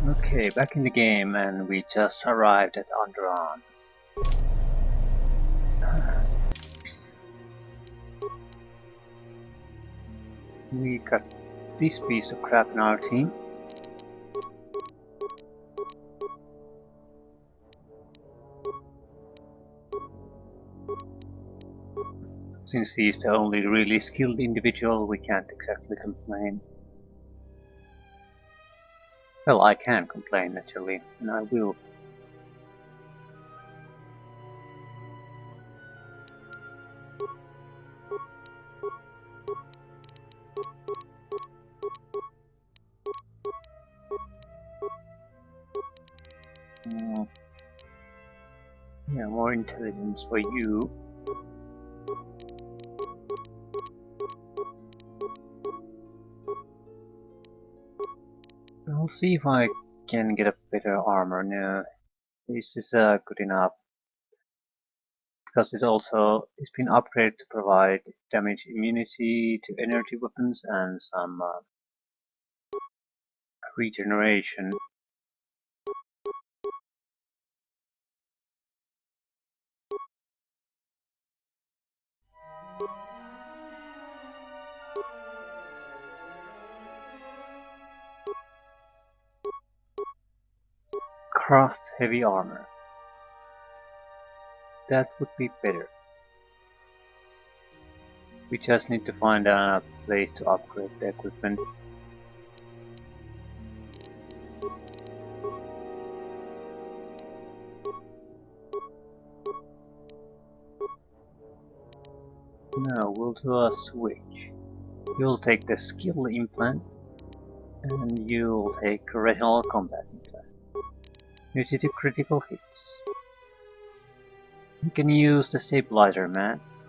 Okay, back in the game, and we just arrived at Onderon. We got this piece of crap in our team. Since he's the only really skilled individual, we can't exactly complain. Well, I can complain naturally, and I will. Yeah, more intelligence for you. I'll see if I can get a better armor now. This is good enough. Because it's been upgraded to provide damage immunity to energy weapons and some regeneration. Craft heavy armor. That would be better. We just need to find a place to upgrade the equipment. Now we'll do a switch. You'll take the skill implant, and you'll take regional combat implant. You do critical hits. You can use the stabilizer mats.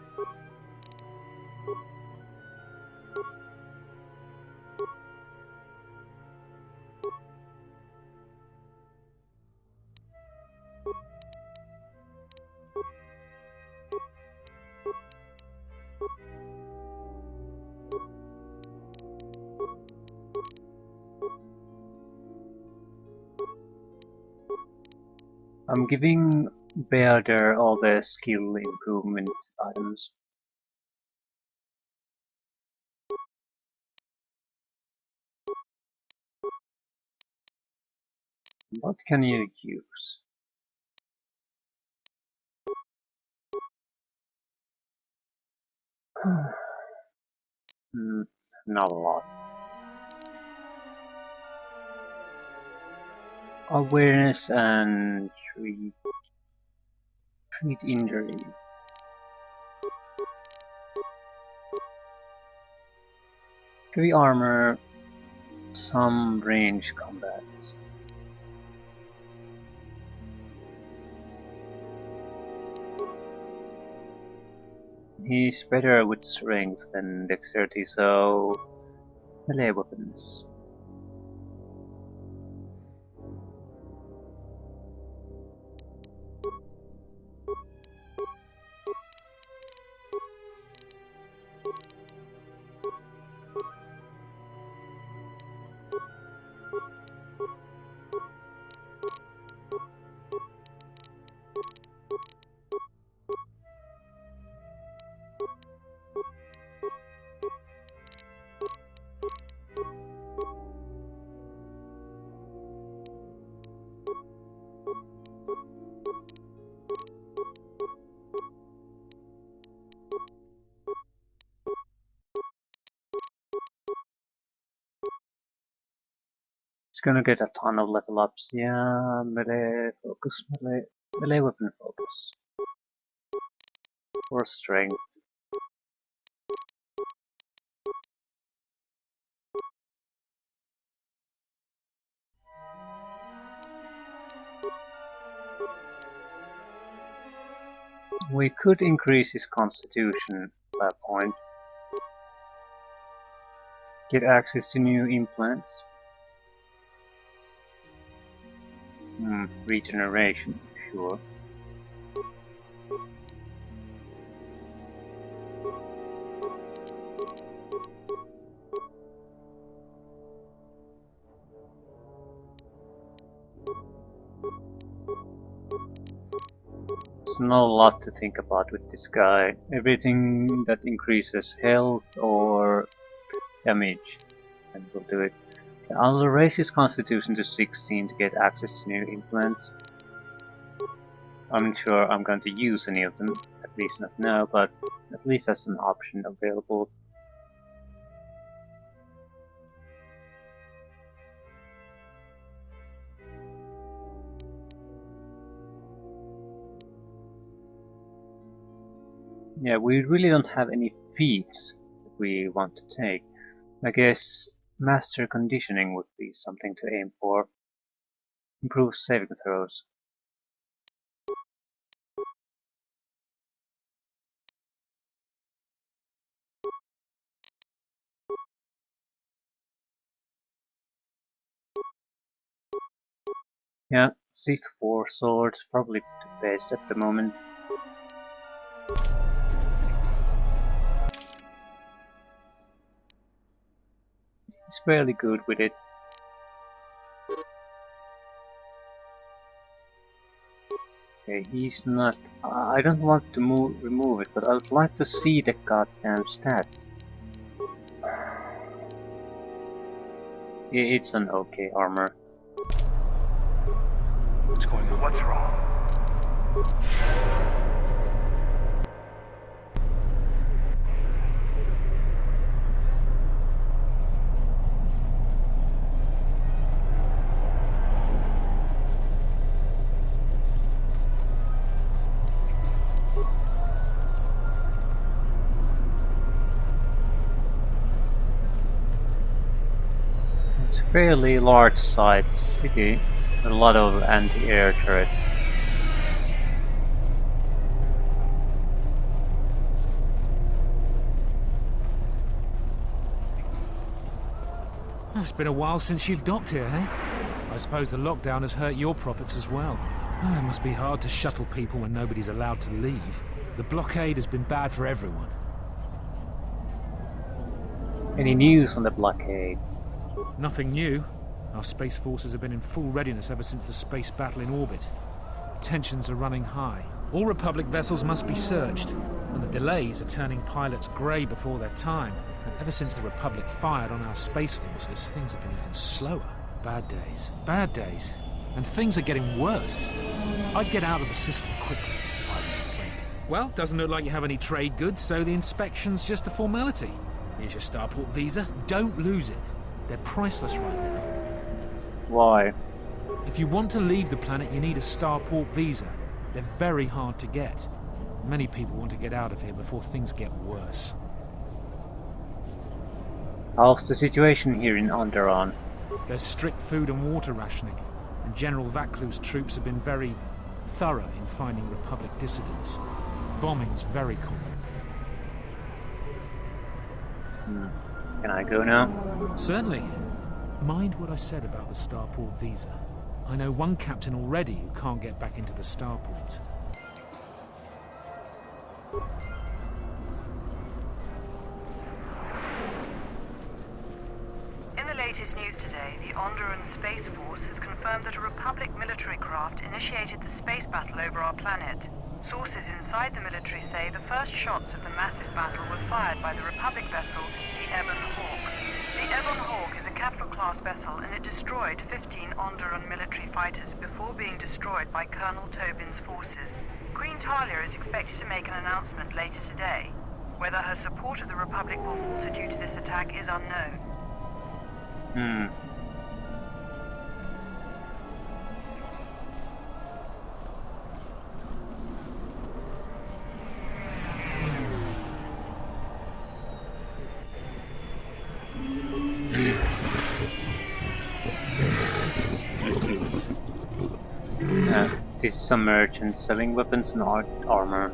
I'm giving Bearder all the skill improvement items. What can you use? Not a lot. Awareness and treat injury. Heavy armor, some range combats. He's better with strength than dexterity, so melee weapons. It's gonna get a ton of level ups. Yeah, melee focus, melee weapon focus. Or strength. We could increase his constitution by a point. Get access to new implants. Regeneration, sure. There's not a lot to think about with this guy. Everything that increases health or damage, and we'll do it. I'll raise his constitution to 16 to get access to new implants. I'm not sure I'm going to use any of them, at least not now, but at least that's an option available. Yeah, we really don't have any feats that we want to take. I guess master conditioning would be something to aim for. Improve saving throws. Yeah, Sith 4 swords, probably the best at the moment. He's fairly good with it. Okay, he's not... I don't want to remove it, but I would like to see the goddamn stats. It's an okay armor. What's going on? What's wrong? It's a fairly large sized city. A lot of anti-air turrets. It's been a while since you've docked here, eh? I suppose the lockdown has hurt your profits as well. It must be hard to shuttle people when nobody's allowed to leave. The blockade has been bad for everyone. Any news on the blockade? Nothing new. Our space forces have been in full readiness ever since the space battle in orbit. Tensions are running high. All Republic vessels must be searched, and the delays are turning pilots grey before their time. And ever since the Republic fired on our space forces, things have been even slower. Bad days. Bad days. And things are getting worse. I'd get out of the system quickly if I were your friend. Well, doesn't look like you have any trade goods, so the inspection's just a formality. Here's your starport visa. Don't lose it. They're priceless right now. Why? If you want to leave the planet, you need a starport visa. They're very hard to get. Many people want to get out of here before things get worse. How's the situation here in Onderon? There's strict food and water rationing, and General Vaclu's troops have been very thorough in finding Republic dissidents. Bombing's very common. Can I go now? Certainly. Mind what I said about the starport visa. I know one captain already who can't get back into the starport. In the latest news today, the Onderon Space Force has confirmed that a Republic military craft initiated the space battle over our planet. Sources inside the military say the first shots of the massive battle were fired by the Republic vessel, the Ebon Hawk. The Ebon Hawk is a capital-class vessel, and it destroyed 15 Onderon military fighters before being destroyed by Colonel Tobin's forces. Queen Talia is expected to make an announcement later today. Whether her support of the Republic will falter due to this attack is unknown. This is a merchant selling weapons and armor.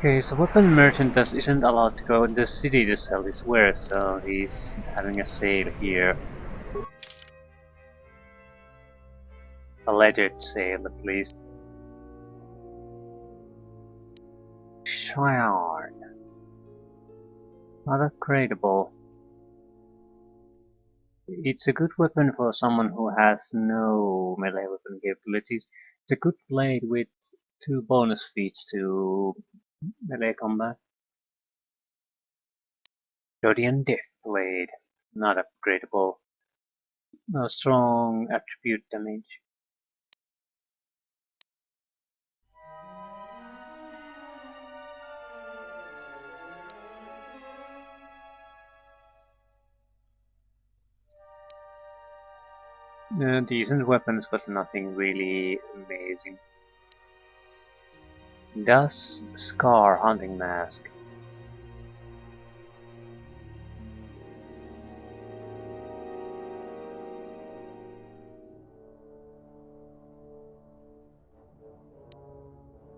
Okay, so weapon merchant isn't allowed to go in the city to sell his wares, so he's having a sale here. Alleged sale, at least. Shard. Not upgradable. It's a good weapon for someone who has no melee weapon capabilities. It's a good blade with 2 bonus feats to melee combat. Guardian Death Blade. Not upgradable. No strong attribute damage. Decent weapons, but nothing really amazing. Does Scar Hunting Mask.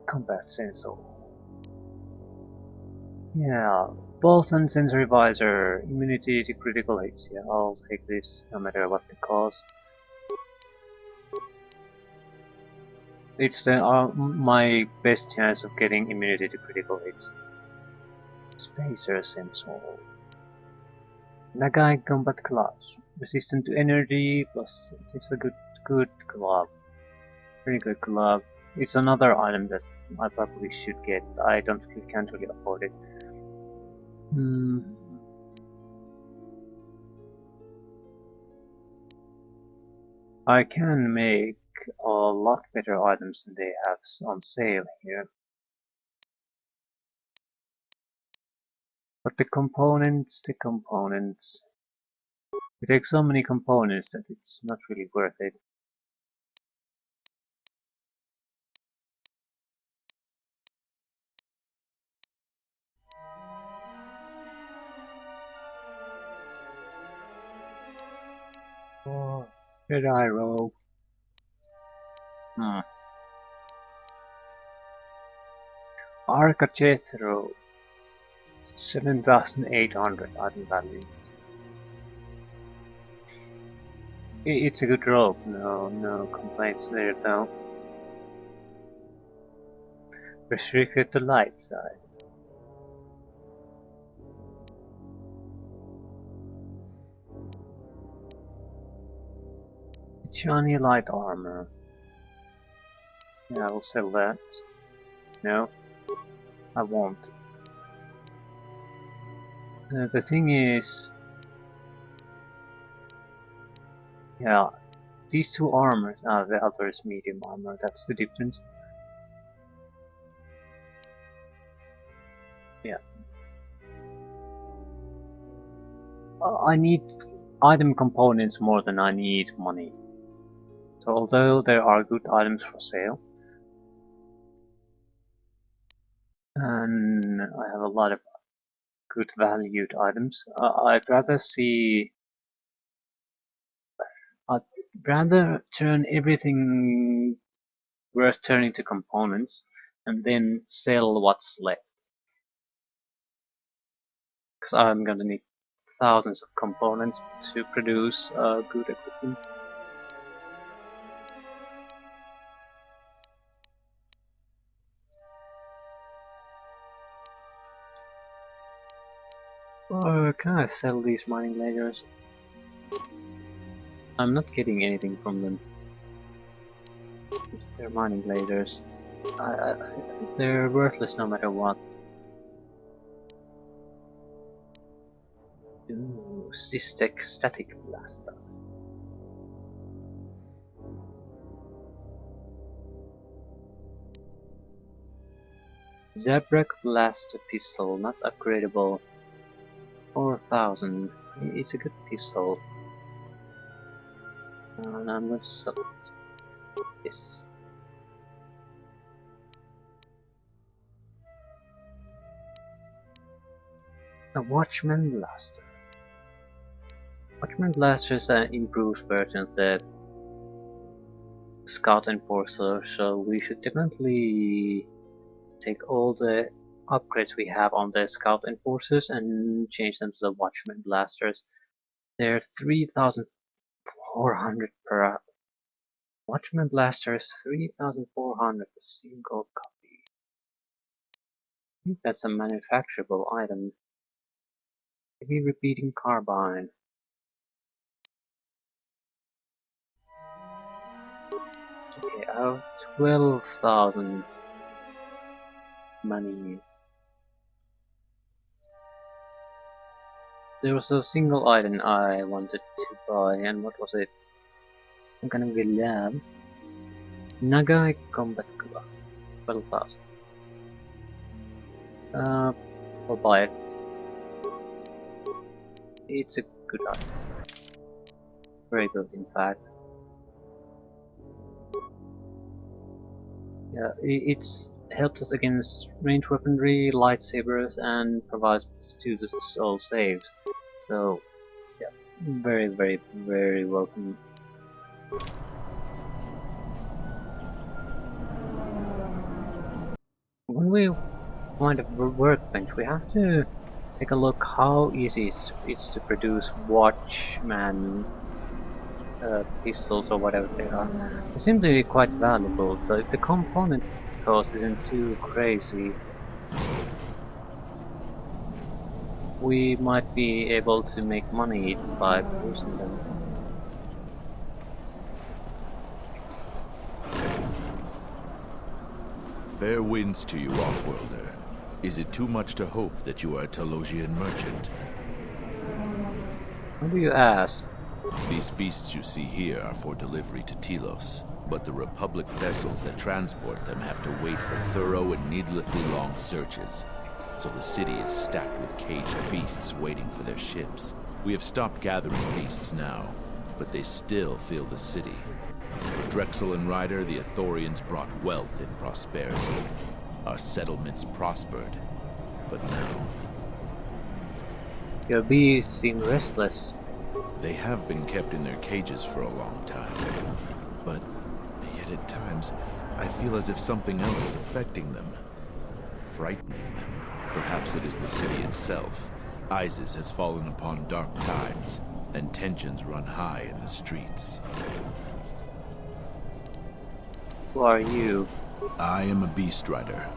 Combat Sensor. Yeah, Bolt and Sensory Visor. Immunity to critical hits. Yeah, I'll take this no matter what the cost. It's my best chance of getting immunity to critical hits. Spacer Sensor. Nagai Combat Gloves. Resistant to energy, plus it's a good glove. Pretty good glove. It's another item that I probably should get. I can't really afford it. I can make a lot better items than they have on sale here. But the components. We take so many components that it's not really worth it. Oh, Jedi Robe. Arca Jethro. 7,800 item value. It's a good rope, no complaints there though. Restricted to light side. Johnny light armor. Yeah, I will sell that. No, I won't. The thing is, yeah, these 2 armors. The other is medium armor. That's the difference. Yeah. I need item components more than I need money. So although there are good items for sale, and I have a lot of good valued items, I'd rather turn everything worth turning to components and then sell what's left. Because I'm gonna need thousands of components to produce good equipment. Or can I sell these mining layers? I'm not getting anything from them. They're mining lasers. They're worthless no matter what. Ooh, Systech Static Blaster. Zabrak Blaster Pistol, not upgradable. 4,000. It's a good pistol. And I'm going to sell it. Yes. The Watchman Blaster. Watchman Blaster is an improved version of the Scout Enforcer, so we should definitely take all the upgrades we have on the Scout Enforcers and change them to the Watchman Blasters. They're 3,400 per hour. Watchman Blasters 3,400 a single copy. I think that's a manufacturable item. Heavy repeating carbine. Okay, I have 12,000 money. There was a single item I wanted to buy, and what was it? I'm gonna be lab. Nagai Combat Club. 12,000. I'll buy it. It's a good item. Very good, in fact. Yeah, it's helps us against range weaponry, lightsabers, and provides to the soul saves. So, yeah, very, very, very welcome. When we find a workbench, we have to take a look how easy it is to produce Watchman pistols or whatever they are. They seem to be quite valuable, so if the component cost isn't too crazy, we might be able to make money by producing them. Fair winds to you, Offworlder. Is it too much to hope that you are a Telosian merchant? How do you ask? These beasts you see here are for delivery to Telos, but the Republic vessels that transport them have to wait for thorough and needlessly long searches. So the city is stacked with caged beasts waiting for their ships. We have stopped gathering beasts now, but they still fill the city. For Drexel and Ryder, the Ithorians brought wealth and prosperity. Our settlements prospered, but now... Your bees seem restless. They have been kept in their cages for a long time, but yet at times I feel as if something else is affecting them, frightening them. Perhaps it is the city itself. Iziz has fallen upon dark times, and tensions run high in the streets. Who are you? I am a beast rider.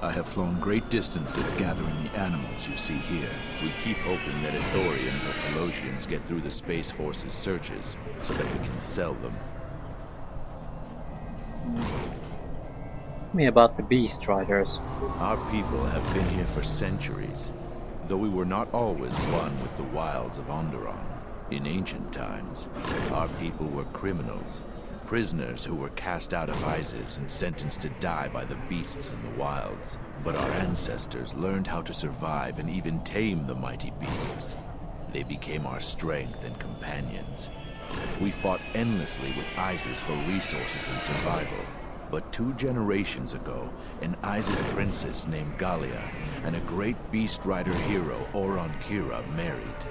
I have flown great distances gathering the animals you see here. We keep hoping that Ithorians or Telosians get through the Space Force's searches, so that we can sell them. Tell me about the Beast Riders. Our people have been here for centuries, though we were not always one with the wilds of Onderon. In ancient times, our people were criminals, prisoners who were cast out of Iziz and sentenced to die by the beasts in the wilds. But our ancestors learned how to survive and even tame the mighty beasts. They became our strength and companions. We fought endlessly with Iziz for resources and survival. But 2 generations ago, an Iziz princess named Gallia and a great beast rider hero, Oron Kira, married.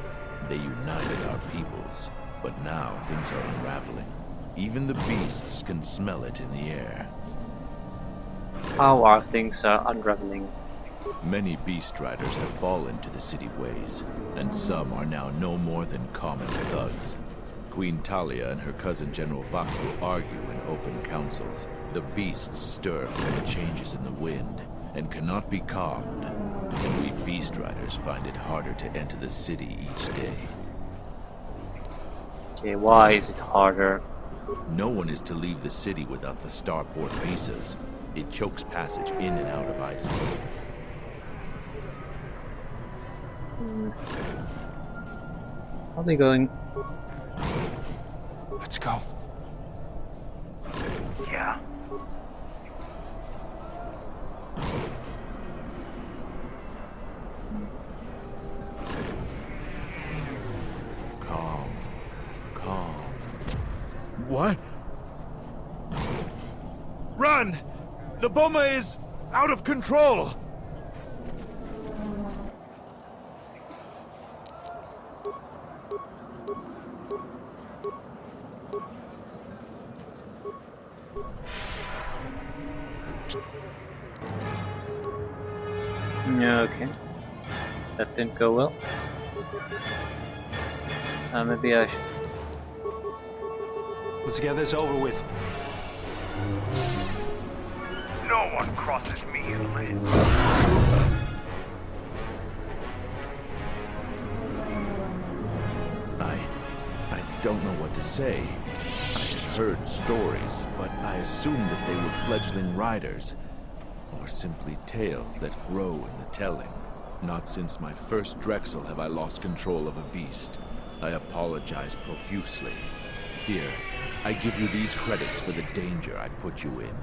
They united our peoples, but now things are unraveling. Even the beasts can smell it in the air. How are things unraveling? Many beast riders have fallen to the city ways, and some are now no more than common thugs. Queen Talia and her cousin General Vaku argue in open councils. The beasts stir from the changes in the wind, and cannot be calmed. And we beast riders find it harder to enter the city each day. Okay, why is it harder? No one is to leave the city without the starport visas. It chokes passage in and out of Iziz. Are they going? Let's go. Yeah. Calm. Calm. What? Run! The bomber is out of control! Yeah, okay. That didn't go well. Maybe I should... Let's get this over with. No one crosses me and lives. I don't know what to say. I heard stories, but I assumed that they were fledgling riders, or simply tales that grow in the telling. Not since my first Drexel have I lost control of a beast. I apologize profusely. Here, I give you these credits for the danger I put you in.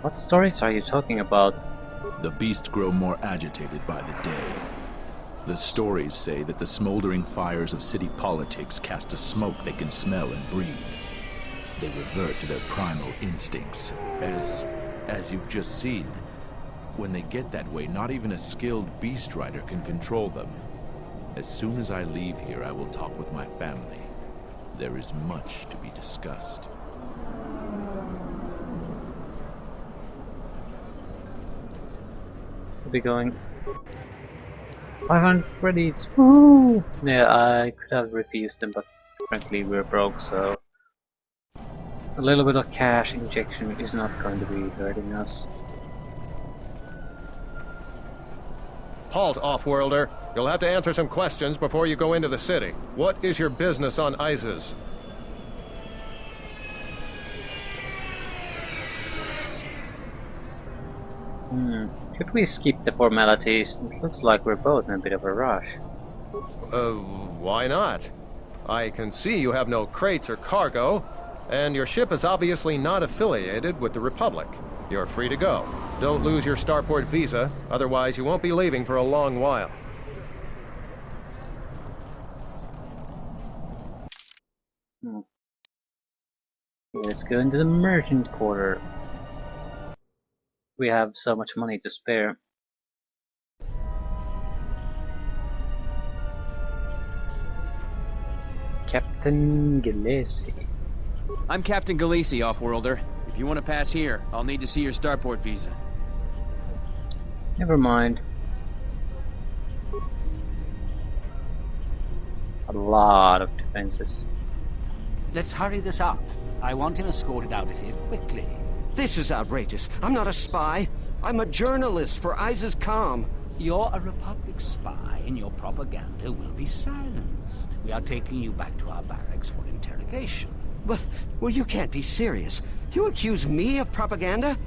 What stories are you talking about? The beasts grow more agitated by the day. The stories say that the smoldering fires of city politics cast a smoke they can smell and breathe. They revert to their primal instincts, as you've just seen. When they get that way, not even a skilled beast rider can control them. As soon as I leave here, I will talk with my family. There is much to be discussed. We'll be going 500 credits. Woo! Yeah, I could have refused them, but frankly we're broke, so a little bit of cash injection is not going to be hurting us. Halt, off-worlder. You'll have to answer some questions before you go into the city. What is your business on Iziz? Could we skip the formalities? It looks like we're both in a bit of a rush. Why not? I can see you have no crates or cargo, and your ship is obviously not affiliated with the Republic. You're free to go. Don't lose your starport visa, otherwise you won't be leaving for a long while. Let's go into the merchant quarter. We have so much money to spare. Captain Gillespie. I'm Captain Gillespie, off-worlder. If you want to pass here, I'll need to see your starport visa. Never mind. A lot of defenses. Let's hurry this up. I want him escorted out of here quickly. This is outrageous. I'm not a spy. I'm a journalist for Iziz Com. You're a Republic spy, and your propaganda will be silenced. We are taking you back to our barracks for interrogation. But, well, you can't be serious. You accuse me of propaganda?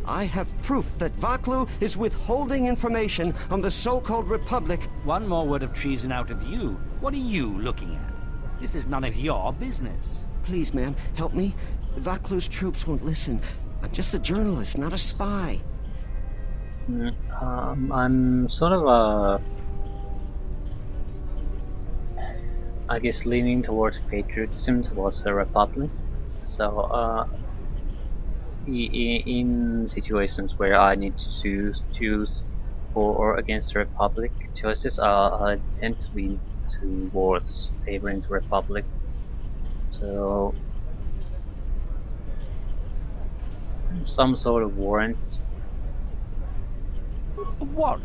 I have proof that Vaklu is withholding information on the so-called Republic. One more word of treason out of you. What are you looking at? This is none of your business. Please, ma'am, help me. Vaklu's troops won't listen. I'm just a journalist, not a spy. I'm sort of I guess leaning towards patriotism towards the Republic. So in situations where I need to choose for or against the Republic choices, I tend to lean towards favoring the Republic. So some sort of warrant. A warrant?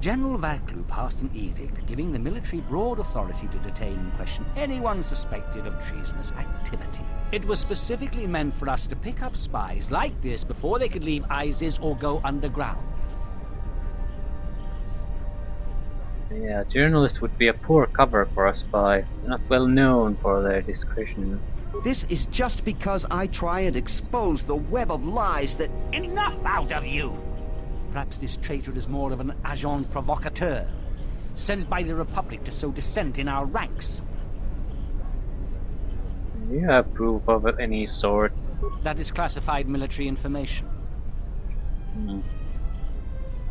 General Vaklu passed an edict giving the military broad authority to detain and question anyone suspected of treasonous activity. It was specifically meant for us to pick up spies like this before they could leave Iziz or go underground. Yeah, journalists would be a poor cover for a spy. They're not well known for their discretion. This is just because I try and expose the web of lies that... Enough out of you! Perhaps this traitor is more of an agent provocateur, sent by the Republic to sow dissent in our ranks. Do you have proof of any sort? That is classified military information.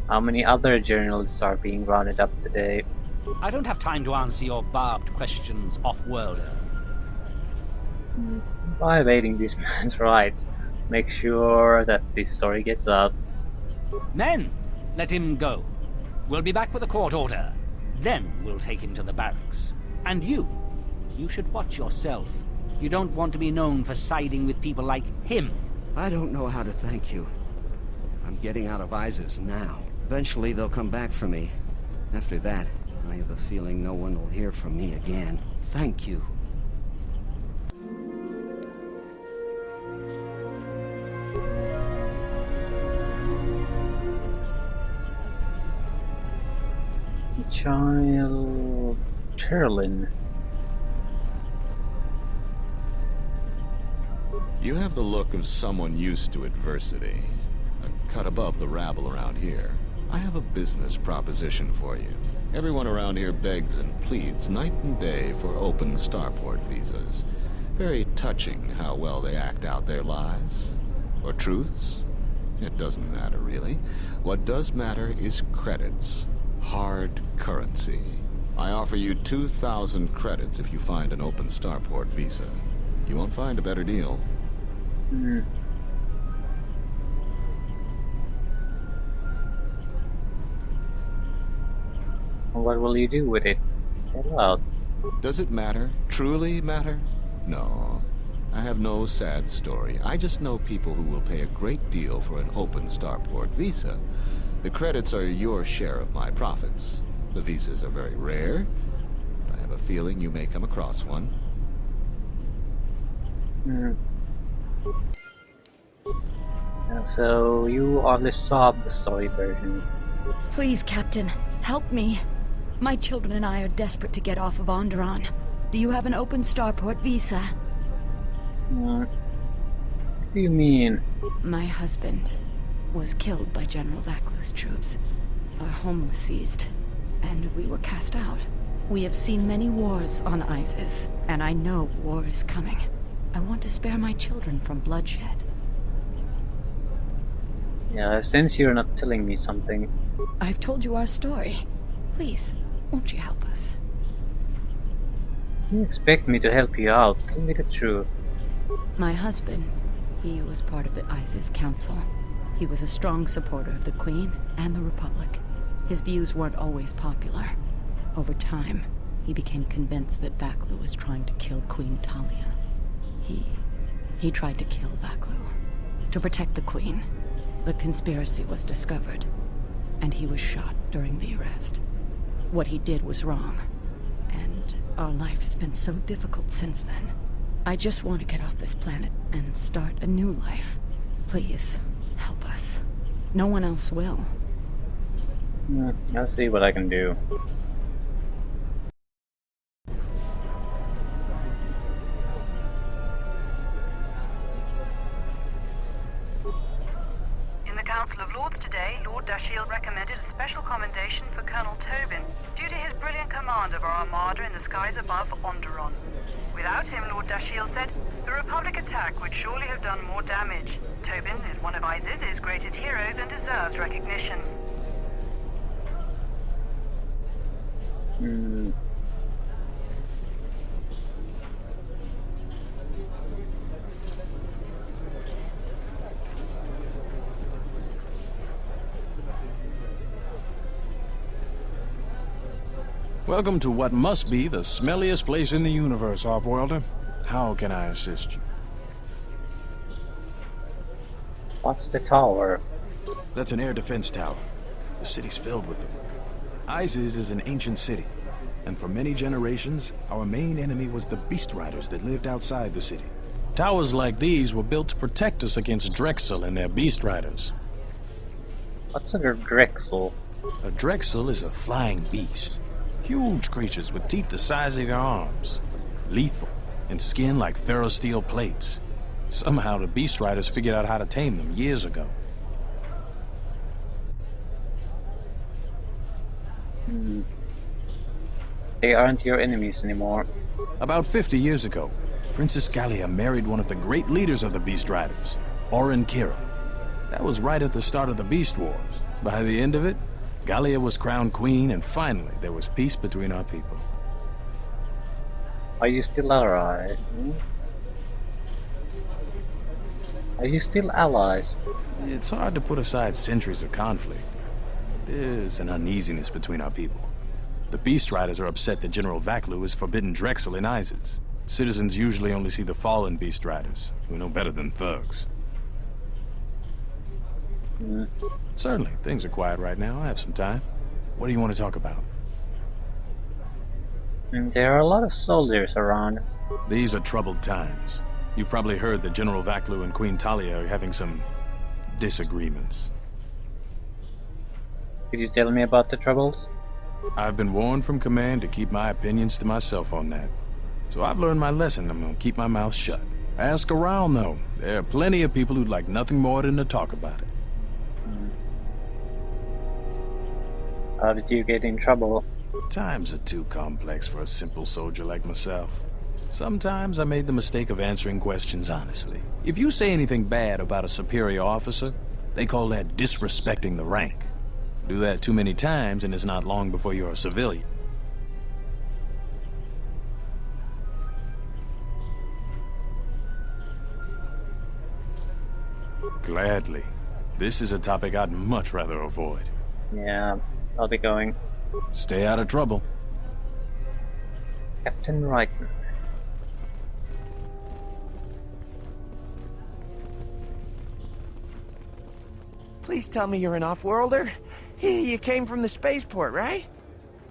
How many other journalists are being rounded up today? I don't have time to answer your barbed questions, off-worlder. Violating this man's rights. Make sure that this story gets out. Men, let him go. We'll be back with a court order. Then we'll take him to the barracks. And you should watch yourself. You don't want to be known for siding with people like him. I don't know how to thank you. I'm getting out of Iziz now. Eventually they'll come back for me. After that, I have a feeling no one will hear from me again. Thank you. Child Cherlin. You have the look of someone used to adversity. A cut above the rabble around here. I have a business proposition for you. Everyone around here begs and pleads night and day for open starport visas. Very touching how well they act out their lies. Or truths. It doesn't matter, really. What does matter is credits. Hard currency. I offer you 2,000 credits if you find an open starport visa. You won't find a better deal. What will you do with it? Tell out. Does it matter? Truly matter? No. I have no sad story. I just know people who will pay a great deal for an open starport visa. The credits are your share of my profits. The visas are very rare. I have a feeling you may come across one. So you only saw the story version. Please, Captain, help me. My children and I are desperate to get off of Onderon. Do you have an open starport visa? What do you mean? My husband was killed by General Vaclu's troops. Our home was seized, and we were cast out. We have seen many wars on Iziz, and I know war is coming. I want to spare my children from bloodshed. Yeah, since you're not telling me something. I've told you our story. Please, won't you help us? You expect me to help you out. Tell me the truth. My husband, he was part of the Iziz Council. He was a strong supporter of the Queen and the Republic. His views weren't always popular. Over time, he became convinced that Vaclu was trying to kill Queen Talia. He tried to kill Vaclu. To protect the Queen, the conspiracy was discovered, and he was shot during the arrest. What he did was wrong, and our life has been so difficult since then. I just want to get off this planet and start a new life. Please, help us. No one else will. I'll see what I can do. In the Council of Lords today, Lord Dashiell recommended a special commendation for Colonel Tobin due to his brilliant command of our armada in the skies above Onderon. Without him, Lord Dashiell said, the Republic attack would surely have done more damage. Tobin is one of Iziz's greatest heroes and deserves recognition. Welcome to what must be the smelliest place in the universe, Offworlder. How can I assist you? What's the tower? That's an air defense tower. The city's filled with them. Iziz is an ancient city, and for many generations, our main enemy was the Beast Riders that lived outside the city. Towers like these were built to protect us against Drexel and their Beast Riders. What's a Drexel? A Drexel is a flying beast. Huge creatures with teeth the size of your arms. Lethal, and skin like ferrosteel plates. Somehow the Beast Riders figured out how to tame them years ago. They aren't your enemies anymore. About 50 years ago, Princess Gallia married one of the great leaders of the Beast Riders, Orin Kira. That was right at the start of the Beast Wars. By the end of it, Gallia was crowned queen, and finally there was peace between our people. Are you still alright? Are you still allies? It's hard to put aside centuries of conflict. There's an uneasiness between our people. The Beast Riders are upset that General Vaclu has forbidden Drexel in Iziz. Citizens usually only see the fallen Beast Riders, who know better than thugs. Certainly. Things are quiet right now. I have some time. What do you want to talk about? There are a lot of soldiers around. These are troubled times. You've probably heard that General Vaklu and Queen Talia are having some disagreements. Could you tell me about the troubles? I've been warned from command to keep my opinions to myself on that. So I've learned my lesson. I'm gonna keep my mouth shut. Ask around, though. There are plenty of people who'd like nothing more than to talk about it. How did you get in trouble? Times are too complex for a simple soldier like myself. Sometimes I made the mistake of answering questions honestly. If you say anything bad about a superior officer, they call that disrespecting the rank. Do that too many times and it's not long before you're a civilian. Gladly. This is a topic I'd much rather avoid. Yeah, I'll be going. Stay out of trouble. Captain Reitman. Please tell me you're an off-worlder. You came from the spaceport, right?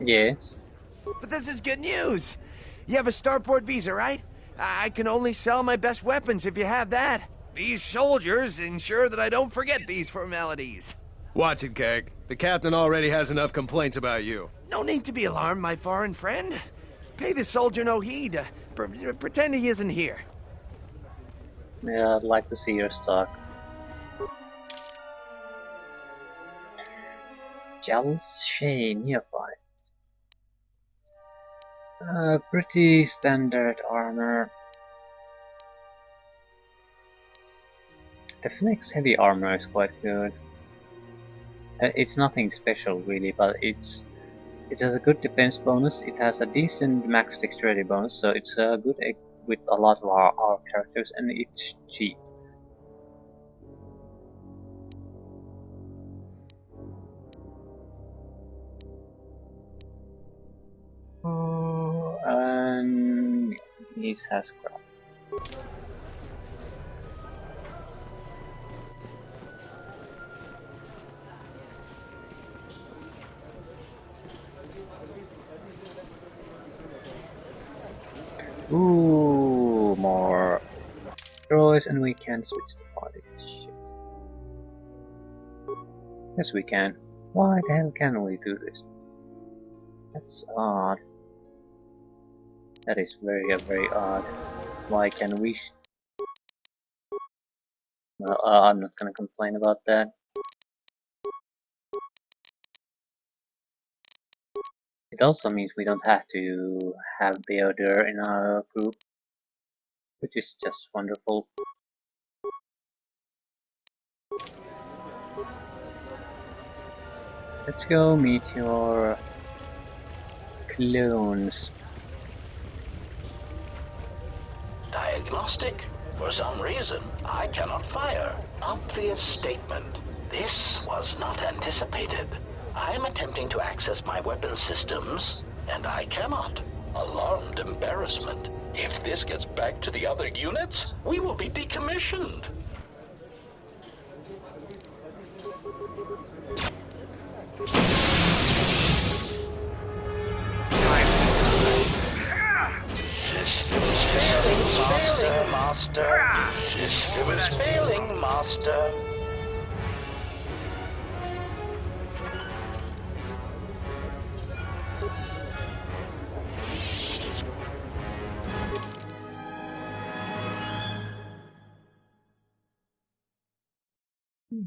Yes. But this is good news. You have a starport visa, right? I can only sell my best weapons if you have that. These soldiers ensure that I don't forget these formalities. Watch it, Keg. The captain already has enough complaints about you. No need to be alarmed, my foreign friend. Pay the soldier no heed. Pretend he isn't here. Yeah, I'd like to see your stock. Charles Shane, neophyte. Pretty standard armor. The Flex heavy armor is quite good. It's nothing special really, but it has a good defense bonus. It has a decent max dexterity bonus, so it's good with a lot of our characters, and it's cheap. And this has crap. Ooh, more droids, and we can switch the party. Shit. Yes, we can. Why the hell can we do this? That's odd. That is very, very odd. Why can we? Well, I'm not gonna complain about that. It also means we don't have to have the other in our group, which is just wonderful. Let's go meet your clones. Diagnostic? For some reason, I cannot fire. Obvious statement. This was not anticipated. I am attempting to access my weapon systems, and I cannot. Alarmed embarrassment. If this gets back to the other units, we will be decommissioned. Systems failing, master. Systems failing, master.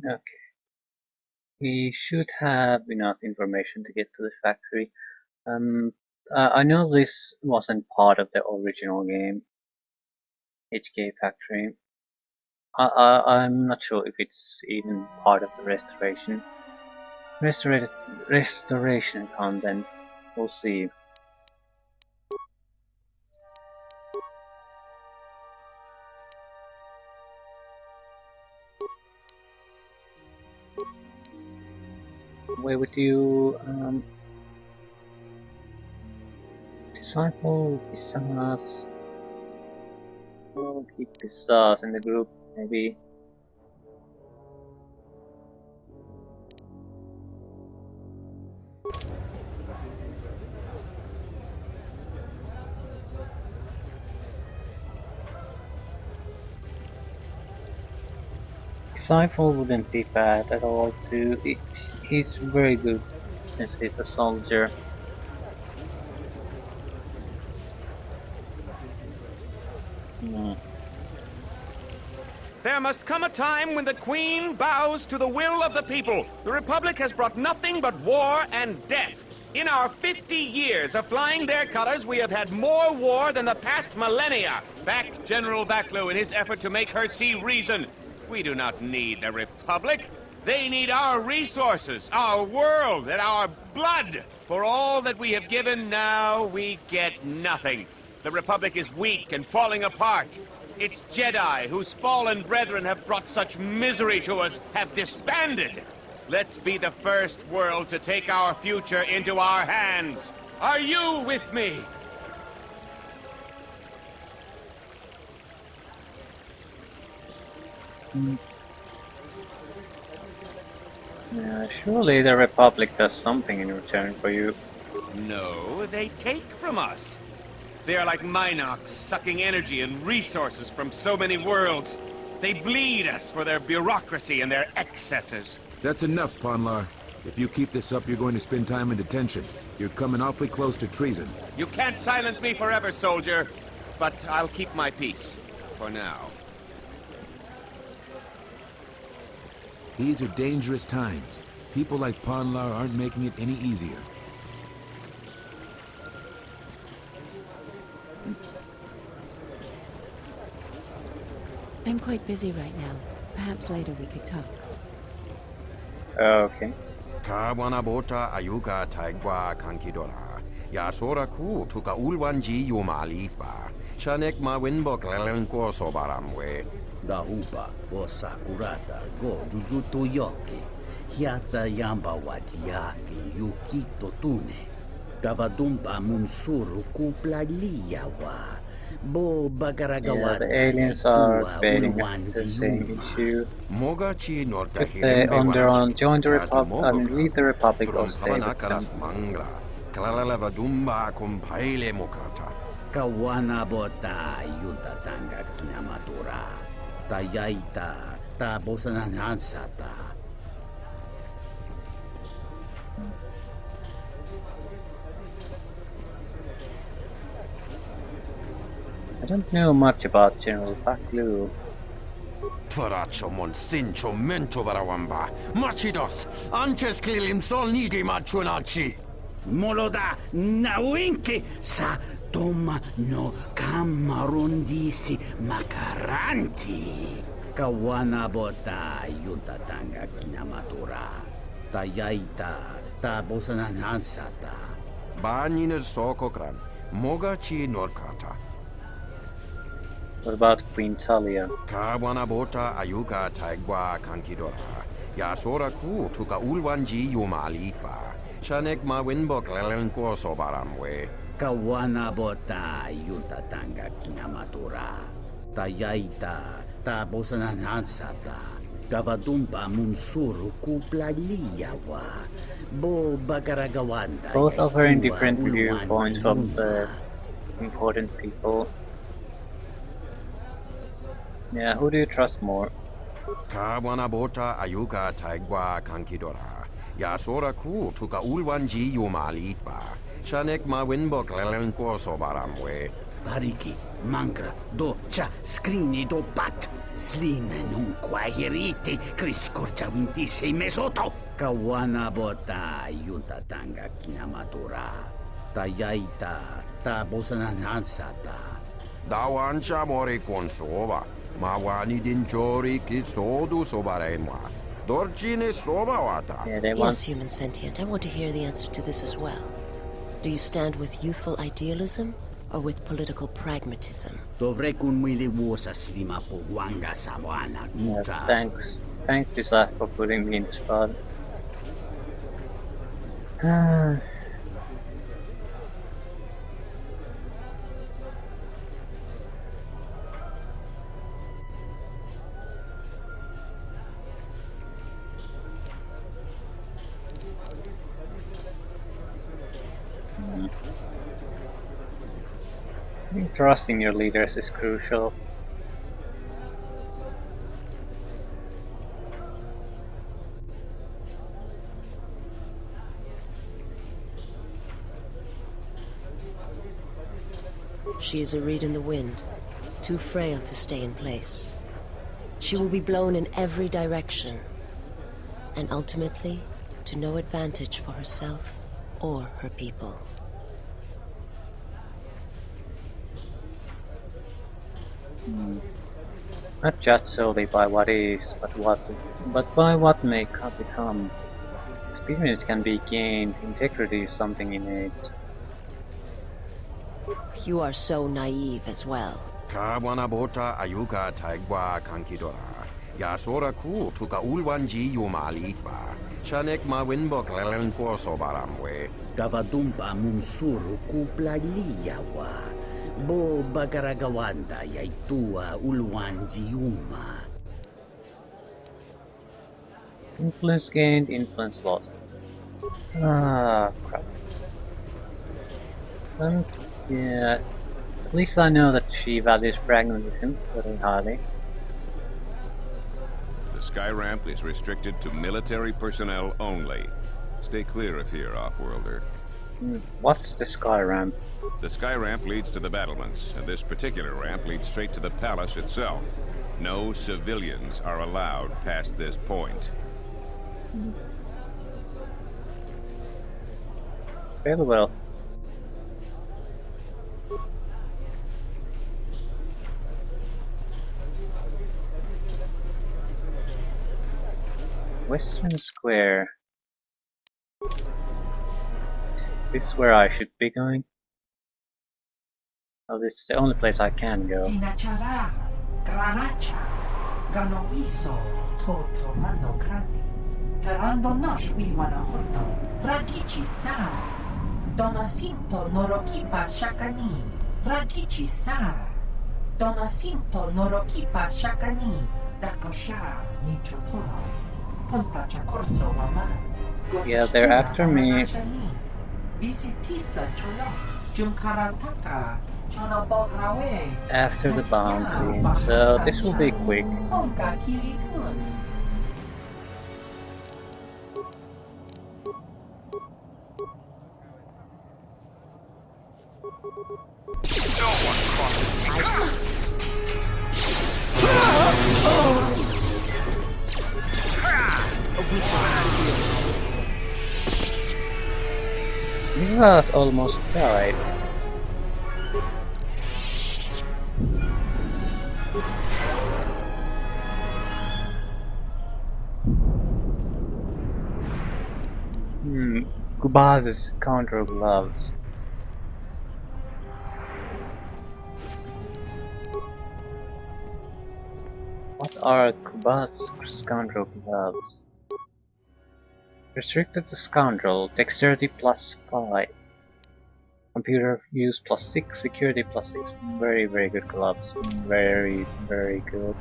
Okay. We should have enough information to get to the factory. I know this wasn't part of the original game, HK Factory. I'm not sure if it's even part of the restoration content. We'll see. Where would you disciple Iziz? We'll keep Iziz in the group, maybe. Cypher wouldn't be bad at all too. He's very good since he's a soldier. There must come a time when the Queen bows to the will of the people. The Republic has brought nothing but war and death. In our 50 years of flying their colors, we have had more war than the past millennia. Back General Vaklu in his effort to make her see reason. We do not need the Republic. They need our resources, our world, and our blood. For all that we have given, now we get nothing. The Republic is weak and falling apart. Its Jedi, whose fallen brethren have brought such misery to us, have disbanded. Let's be the first world to take our future into our hands. Are you with me? Yeah, surely the Republic does something in return for you. No, they take from us. They are like Minox, sucking energy and resources from so many worlds. They bleed us for their bureaucracy and their excesses. That's enough, Ponlar. If you keep this up, you're going to spend time in detention. You're coming awfully close to treason. You can't silence me forever, soldier. But I'll keep my peace. For now. These are dangerous times. People like Ponlar aren't making it any easier. I'm quite busy right now. Perhaps later we could talk. Okay. Kawanabota ayuka taigwa kankidora. Yasora ku tuka ulwanji yumalifa. Shanek ma winbok lelenko sobaramwe. Dahupa o sakurata go jujutu yoki. Hiata yamba watiaki yukito tune. Kavadumpa munsuru kupla liyawa. Yeah, the aliens are fading at the same issue. If the Onderon join the Republic, I mean, leave the Republic or stay with them. Kawana bota yuta tanga kinamatura. Tayaita ta bosananansata. I don't know much about General Vaklu. Tvaraccio monsincho mento varawamba. Machidos, anches klilim sol nigi machunachi. Moloda nawinki sa toma no kamarundisi makaranti. Kawana bota yutatanga kinamatura. Tayaita ta bosananansata. Banine sokokran. Mogachi norkata. What about Queen Talia? Kawanabota ayuka taigwa kankidora. Yasora ku tuka ulwanji yumalifa. Shanek ma winbok lelenko sobaramwe. Kawanabota yutatanga kinamatura. Tayaita ta bosananansata. Kavadumpa munsuru kupla liyawa. Bo bagaragawanda. Both offering different viewpoints from the important people. Yeah, who do you trust more? Kawanabota ayuka taigwa kankidora. Yasora ku tuka ulwanji yumalifa. Shanek ma winbok lelenko sobaramwe. Variki, mankra, do cha, skrini do pat. Slime nun quahiriti, criscorcia vinti sei mesoto. Kawanabota yutatanga kinamatura. Tayaita, ta bosananansata. Dawancha mori konsova. Mawani dinchori kitsodu sobarenwa. Dorchine sobawata. Yes, human sentient. I want to hear the answer to this as well. Do you stand with youthful idealism or with political pragmatism? Yes, thanks. Thank you, Zach, for putting me in the spot. Trusting your leaders is crucial. She is a reed in the wind, too frail to stay in place. She will be blown in every direction, and ultimately to no advantage for herself or her people. Not judged solely by what is, but by what may become. Experience can be gained, integrity is something innate. You are so naive as well. Kawana bota ayuka taigwa kankidora. Yasora ku tuka ulwanji yumalithwa. Shanek ma winbok lelen poso baramwe. Gavadumpa munsuru kuplaliyawa. Bo bagaragawanda yaitua ulwanji yuma. Influence gained, influence lost. Ah, crap. And, yeah, at least I know that she values pragmatism very highly. The sky ramp is restricted to military personnel only. Stay clear of here, Offworlder. What's the sky ramp? The sky ramp leads to the battlements, and this particular ramp leads straight to the palace itself. No civilians are allowed past this point. Very well. Western Square. Is this where I should be going? Oh, this is the only place I can go. Terando nash wiwana hoto. Ragichi sa. Donasinto norokipa shakani. Ragichi sa. Donasinto norokipa shakani. Dakosha nichotola. Ponta chakorso wama. Yeah, they're after me. Visitisa chola. Jumkarantaka. Chono bograwe. After the bounty. So this will be quick. Onka kilikun. No one crosses me. Iziz almost died. Kubaz's counter gloves. What are Kubaz's scoundrel gloves? Restricted to scoundrel, dexterity plus 5. Computer use plus 6, security plus 6. Very, very good gloves. Very, very good.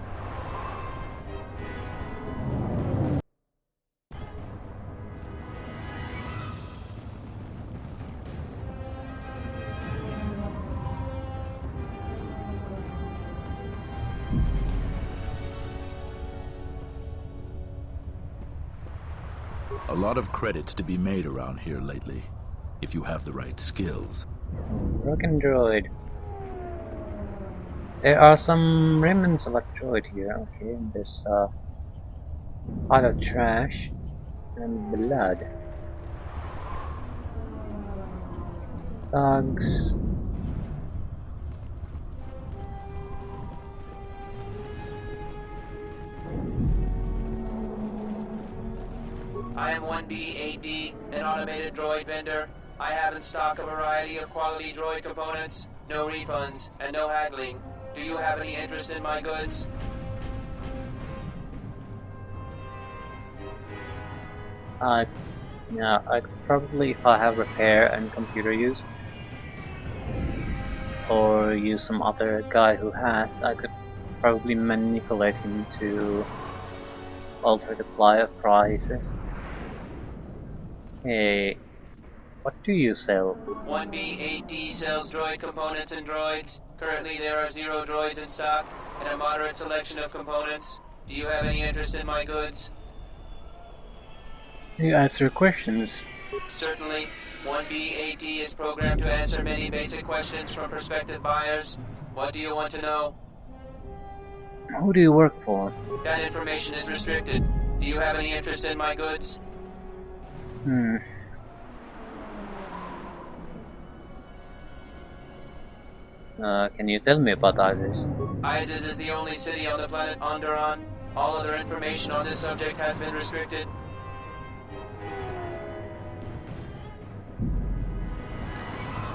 A lot of credits to be made around here lately, if you have the right skills. Broken droid. There are some remnants of a droid here. Okay, and there's a pile of trash and blood. Dogs. I am 1B8D, an automated droid vendor. I have in stock a variety of quality droid components, no refunds, and no haggling. Do you have any interest in my goods? Yeah, I could probably, if I have repair and computer use, or use some other guy who has, I could probably manipulate him to alter the prices. Hey, what do you sell? 1B8D sells droid components and droids. Currently there are 0 droids in stock, and a moderate selection of components. Do you have any interest in my goods? You answer questions. Certainly. 1B-AD is programmed to answer many basic questions from prospective buyers. What do you want to know? Who do you work for? That information is restricted. Do you have any interest in my goods? Can you tell me about Iziz? Iziz is the only city on the planet Onderon. All other information on this subject has been restricted.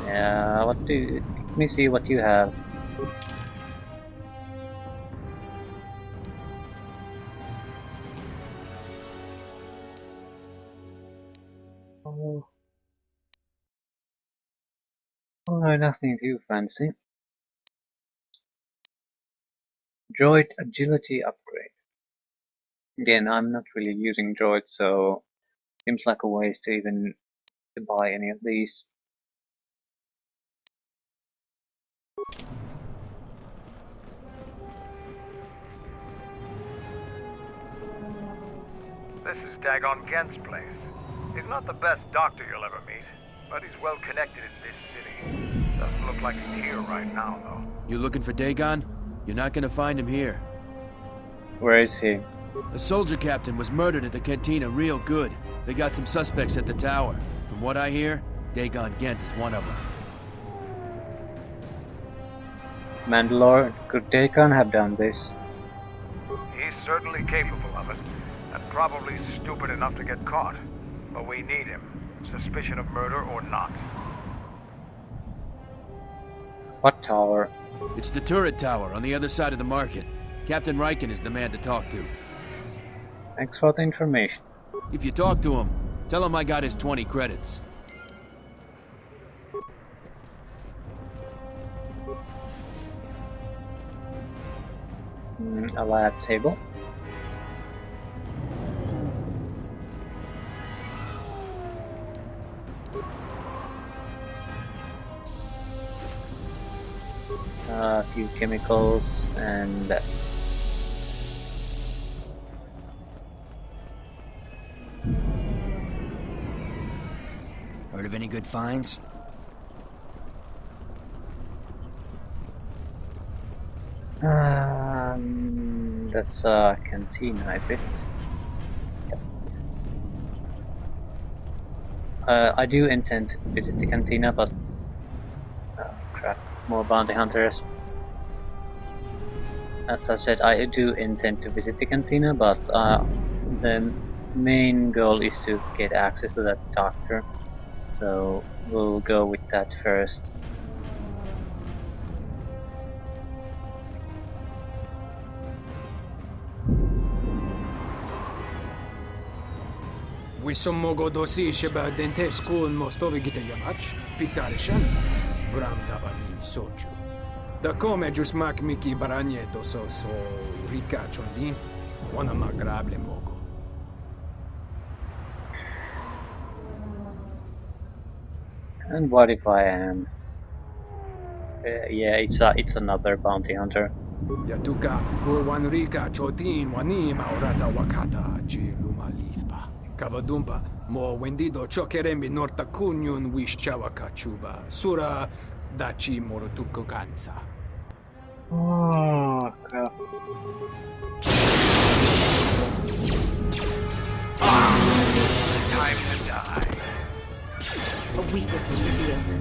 Yeah, let me see what you have. Oh, nothing too fancy. Droid agility upgrade. Again, I'm not really using droids, so seems like a waste to even buy any of these. This is Dagon Gent's place. He's not the best doctor you'll ever meet, but he's well connected in this city. Doesn't look like he's here right now, though. You looking for Dagon? You're not gonna find him here. Where is he? A soldier captain was murdered at the cantina real good. They got some suspects at the tower. From what I hear, Dagon Gent is one of them. Mandalore, could Dagon have done this? He's certainly capable of it, and probably stupid enough to get caught. But we need him, suspicion of murder or not. What tower? It's the turret tower on the other side of the market. Captain Riken is the man to talk to. Thanks for the information. If you talk to him, tell him I got his 20 credits. A lab table. A few chemicals, and that's it. Heard of any good finds? That's a cantina, is it? Yep. I do intend to visit the cantina, but crap, more bounty hunters. As I said, I do intend to visit the cantina, but the main goal is to get access to that doctor, so we'll go with that first. Wisommogo dosi sheba denteskun mostovi gite yamach, pitarishan, bram tabavin soju. Da come jusmak miki baranyeto so rika chondin, wana magrable mogo. And what if I am? Yeah, it's another bounty hunter. Yatuka, urwan rika chotin wanima orata wakata chiluma lisba. Kavadumpa, mo wendido chokerembi norta kunyun wishchawa kachuba, sura dachi morotuko gansa. Oh, crap. Time to die. A weakness is revealed.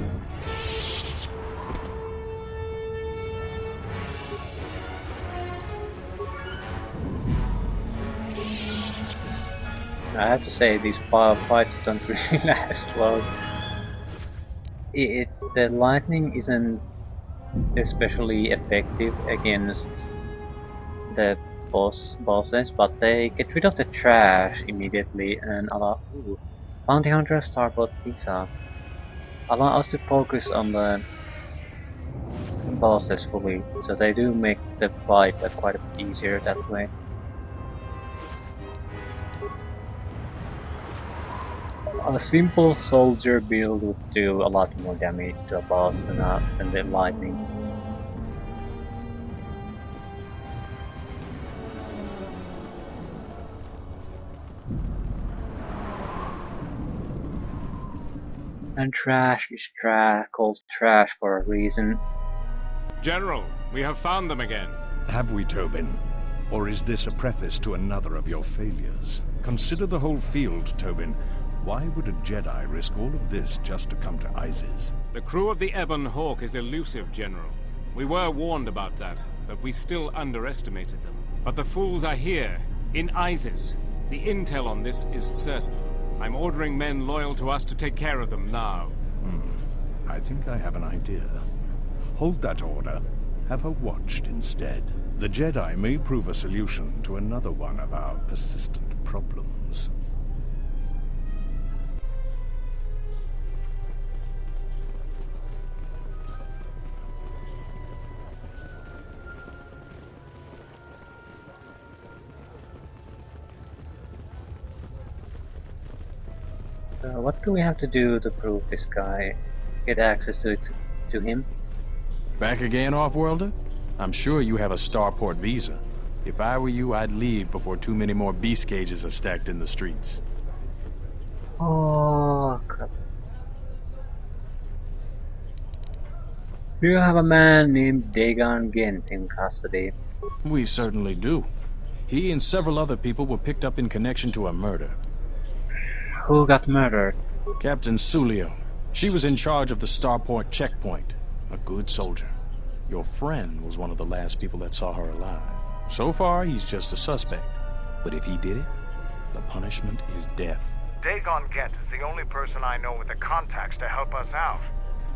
I have to say, these fights don't really last long. It's the lightning isn't especially effective against the bosses, but they get rid of the trash immediately and allow bounty hunter starboard pizza allow us to focus on the bosses fully, so they do make the fight quite a bit easier that way. A simple soldier build would do a lot more damage to a boss than the lightning. And trash is called trash for a reason. General, we have found them again. Have we, Tobin? Or is this a preface to another of your failures? Consider the whole field, Tobin. Why would a Jedi risk all of this just to come to Iziz? The crew of the Ebon Hawk is elusive, General. We were warned about that, but we still underestimated them. But the fools are here, in Iziz. The intel on this is certain. I'm ordering men loyal to us to take care of them now. I think I have an idea. Hold that order. Have her watched instead. The Jedi may prove a solution to another one of our persistent problems. What do we have to do to prove this guy, to get access to him? Back again, Off-Worlder? I'm sure you have a starport visa. If I were you, I'd leave before too many more beast cages are stacked in the streets. Oh, crap. Do you have a man named Dagon Gent in custody? We certainly do. He and several other people were picked up in connection to a murder. Who got murdered? Captain Sulio. She was in charge of the starport checkpoint. A good soldier. Your friend was one of the last people that saw her alive. So far, he's just a suspect. But if he did it, the punishment is death. Dagon Gent is the only person I know with the contacts to help us out.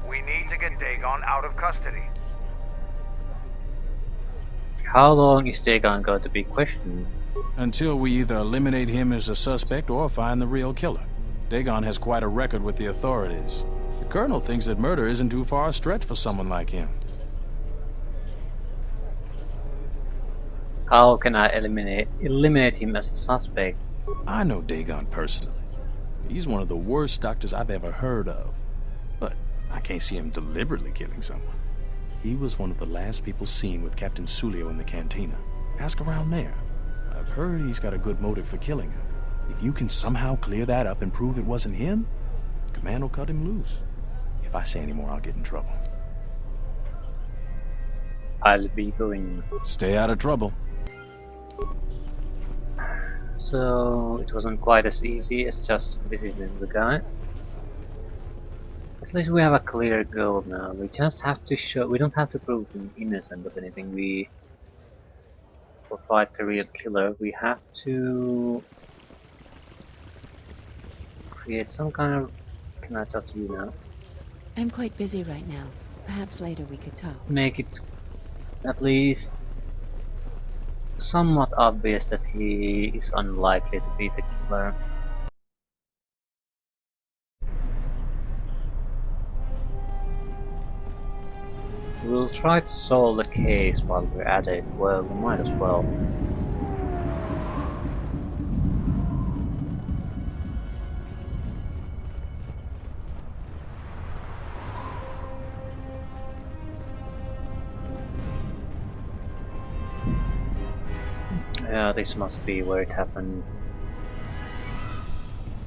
We need to get Dagon out of custody. How long is Dagon going to be questioned? Until we either eliminate him as a suspect or find the real killer. Dagon has quite a record with the authorities. The Colonel thinks that murder isn't too far a stretch for someone like him. How can I eliminate him as a suspect? I know Dagon personally. He's one of the worst doctors I've ever heard of. But I can't see him deliberately killing someone. He was one of the last people seen with Captain Sulio in the cantina. Ask around there. I've heard he's got a good motive for killing him. If you can somehow clear that up and prove it wasn't him, Command will cut him loose. If I say any more, I'll get in trouble. I'll be going. Stay out of trouble. So it wasn't quite as easy as just visiting the guy. At least we have a clear goal now. We just have to show. We don't have to prove him innocent of anything. We will fight the real killer. We have to create some kind of. Can I talk to you now? I'm quite busy right now. Perhaps later we could talk. Make it at least somewhat obvious that he is unlikely to be the killer. We'll try to solve the case while we're at it. Well, we might as well. Yeah, this must be where it happened.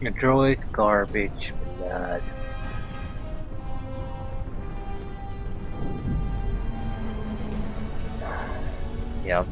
A droid, garbage, blood. Yep.